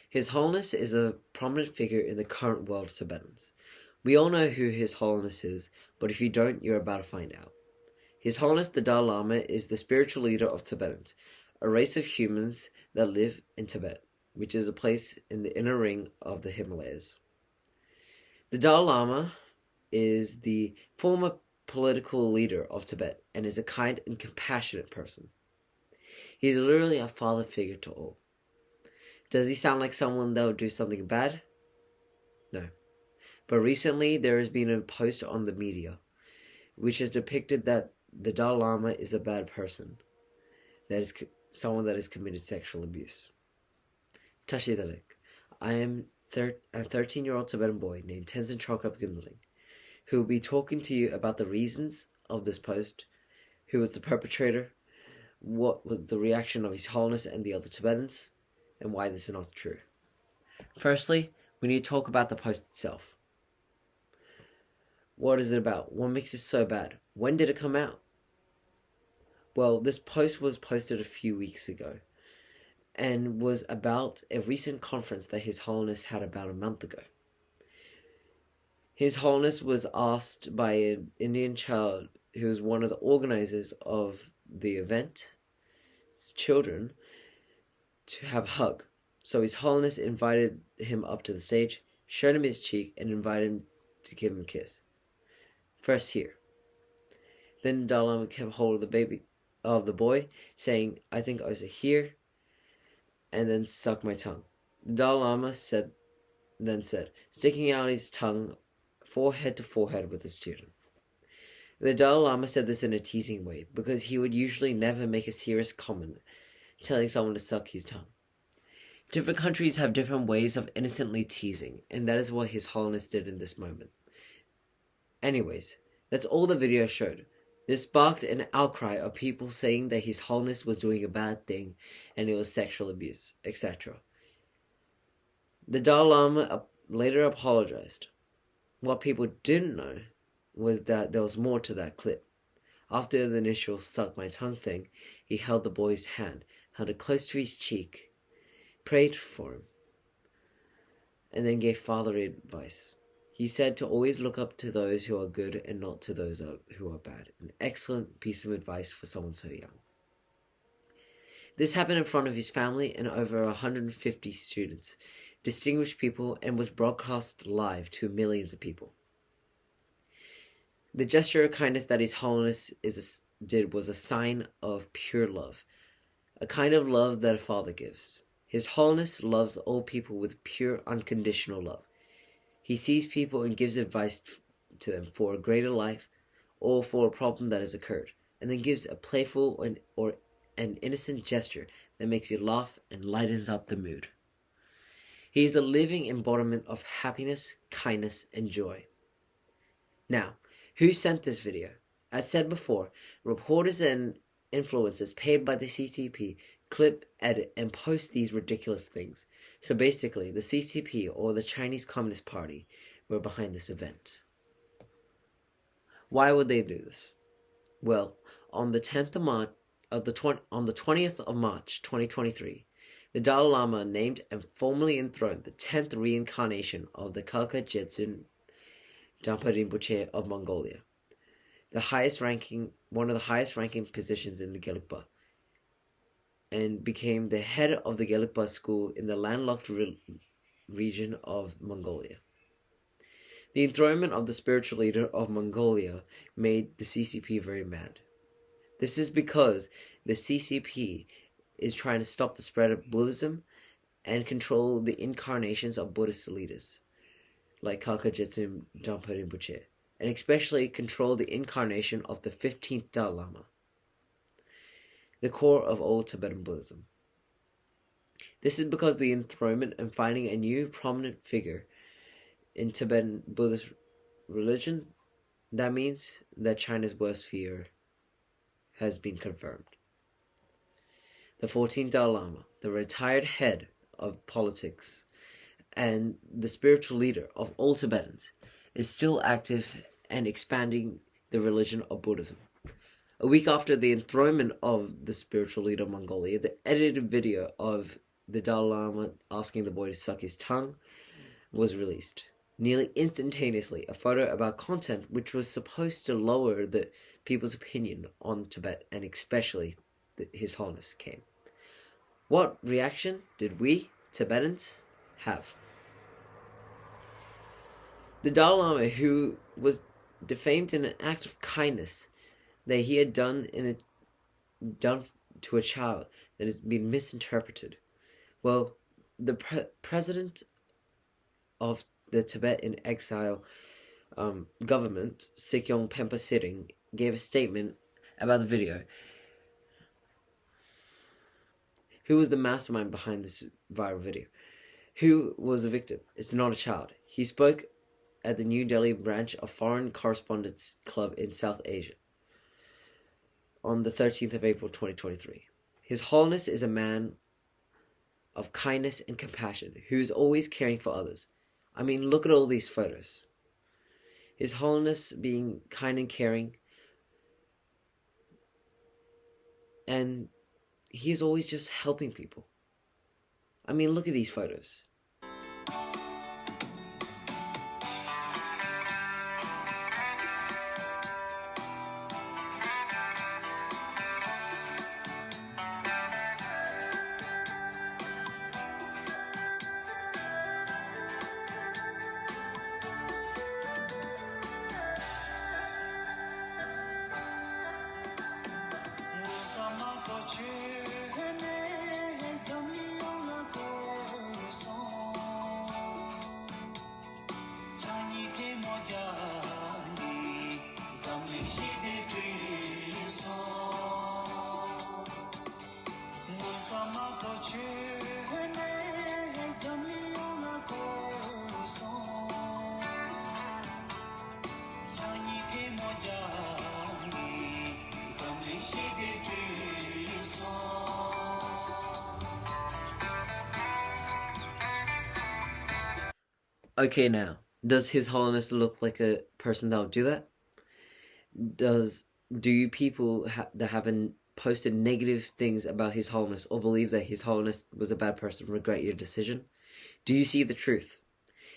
His Holiness is a prominent figure in the current world of Tibetans. We all know who His Holiness is, but if you don't, you're about to find out. His Holiness the Dalai Lama is the spiritual leader of Tibetans, a race of humans that live in Tibet, which is a place in the inner ring of the Himalayas. The Dalai Lama is the former political leader of Tibet and is a kind and compassionate person. He is literally a father figure to all. Does he sound like someone that would do something bad? No. But recently there has been a post on the media which has depicted that the Dalai Lama is a bad person, that is someone that has committed sexual abuse. Tashidalik. I am a 13-year-old Tibetan boy named Tenzin Chokup Gunling, who will be talking to you about the reasons of this post, who was the perpetrator, what was the reaction of His Holiness and the other Tibetans, and why this is not true. Firstly, we need to talk about the post itself. What is it about? What makes it so bad? When did it come out? Well, this post was posted a few weeks ago and was about a recent conference that His Holiness had about a month ago. His Holiness was asked by an Indian child who was one of the organizers of the event, children, to have a hug. So His Holiness invited him up to the stage, showed him his cheek, and invited him to give him a kiss. First here. Then the Dalai Lama kept hold of the boy, saying, "I think also here," and then sucked my tongue. The Dalai Lama then said, sticking out his tongue forehead to forehead with the student. The Dalai Lama said this in a teasing way, because he would usually never make a serious comment telling someone to suck his tongue. Different countries have different ways of innocently teasing, and that is what His Holiness did in this moment. Anyways, that's all the video showed. This sparked an outcry of people saying that His Holiness was doing a bad thing and it was sexual abuse, etc. The Dalai Lama later apologized. What people didn't know was that there was more to that clip. After the initial suck my tongue thing, he held the boy's hand, held it close to his cheek, prayed for him, and then gave fatherly advice. He said to always look up to those who are good and not to those who are bad. An excellent piece of advice for someone so young. This happened in front of his family and over 150 students, distinguished people, and was broadcast live to millions of people. The gesture of kindness that His Holiness did was a sign of pure love, a kind of love that a father gives. His Holiness loves all people with pure, unconditional love. He sees people and gives advice to them for a greater life or for a problem that has occurred, and then gives a playful or an innocent gesture that makes you laugh and lightens up the mood. He is a living embodiment of happiness, kindness, and joy. Now, who sent this video? As said before, reporters and influencers paid by the CCP clip, edit, and post these ridiculous things. So basically, the CCP, or the Chinese Communist Party, were behind this event. Why would they do this? Well, on the 20th of March 2023, the Dalai Lama named and formally enthroned the 10th reincarnation of the Kalka Jetsun Dampa Rinpoche of Mongolia, one of the highest ranking positions in the Gelugpa, and became the head of the Gelugpa school in the landlocked region of Mongolia. The enthronement of the spiritual leader of Mongolia made the CCP very mad. This is because the CCP is trying to stop the spread of Buddhism and control the incarnations of Buddhist leaders, like Kalka Jetsun Dampa Rinpoche, and especially control the incarnation of the 15th Dalai Lama, the core of all Tibetan Buddhism. This is because the enthronement and finding a new prominent figure in Tibetan Buddhist religion, that means that China's worst fear has been confirmed. The 14th Dalai Lama, the retired head of politics and the spiritual leader of all Tibetans, is still active and expanding the religion of Buddhism. A week after the enthronement of the spiritual leader of Mongolia, the edited video of the Dalai Lama asking the boy to suck his tongue was released. Nearly instantaneously, a photo about content which was supposed to lower the people's opinion on Tibet, and especially His Holiness, came. What reaction did we, Tibetans, have? The Dalai Lama, who was defamed in an act of kindness that he had done to a child that has been misinterpreted. Well, the president of the Tibet in exile government, Sikyong Pempa Sitting, gave a statement about the video. Who was the mastermind behind this viral video? Who was the victim? It's not a child. He spoke at the New Delhi branch of Foreign Correspondents Club in South Asia on the 13th of April 2023. His Holiness is a man of kindness and compassion who is always caring for others. I mean, look at all these photos. His Holiness being kind and caring, and he is always just helping people. I mean, look at these photos. Okay, now, does His Holiness look like a person that would do that? Do you people that haven't posted negative things about His Holiness or believe that His Holiness was a bad person regret your decision? Do you see the truth?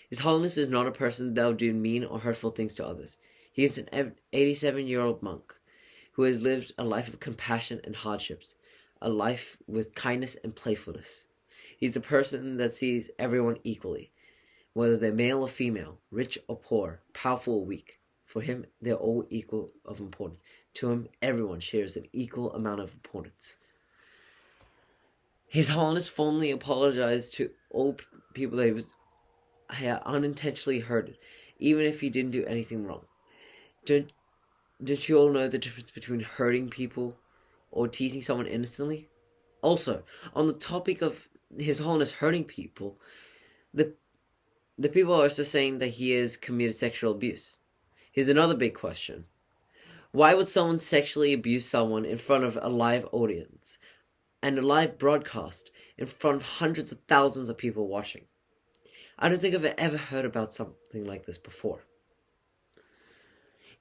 His Holiness is not a person that will do mean or hurtful things to others. He is an 87-year-old monk who has lived a life of compassion and hardships, a life with kindness and playfulness. He's a person that sees everyone equally, whether they're male or female, rich or poor, powerful or weak. For him, they're all equal of importance. To him, everyone shares an equal amount of importance. His Holiness formally apologized to all people that he had unintentionally hurted, even if he didn't do anything wrong. Don't you all know the difference between hurting people or teasing someone innocently? Also, on the topic of His Holiness hurting people, the people are also saying that he has committed sexual abuse. Here's another big question. Why would someone sexually abuse someone in front of a live audience and a live broadcast in front of hundreds of thousands of people watching? I don't think I've ever heard about something like this before.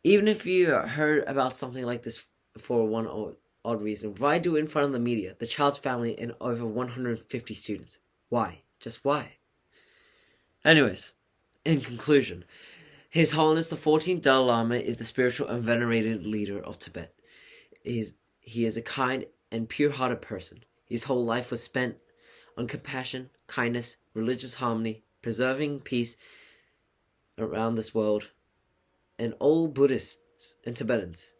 Even if you heard about something like this for one odd reason, why do it in front of the media, the child's family, and over 150 students? Why? Just why? Anyways, in conclusion, His Holiness the 14th Dalai Lama is the spiritual and venerated leader of Tibet. He is a kind and pure-hearted person. His whole life was spent on compassion, kindness, religious harmony, preserving peace around this world, and all Buddhists and Tibetans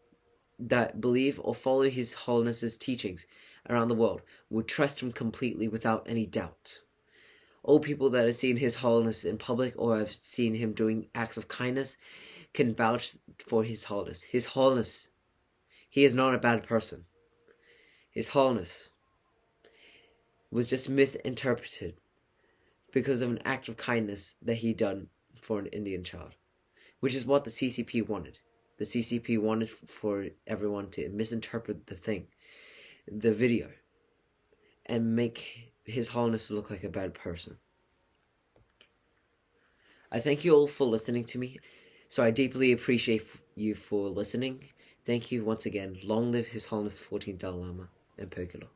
that believe or follow His Holiness's teachings around the world would trust him completely without any doubt. All people that have seen His Holiness in public or have seen him doing acts of kindness can vouch for His Holiness. His Holiness, he is not a bad person. His Holiness was just misinterpreted because of an act of kindness that he done for an Indian child, which is what the CCP wanted. The CCP wanted for everyone to misinterpret the video, and make His Holiness look like a bad person. I thank you all for listening to me. So I deeply appreciate you for listening. Thank you once again. Long live His Holiness the 14th Dalai Lama and Pokelo.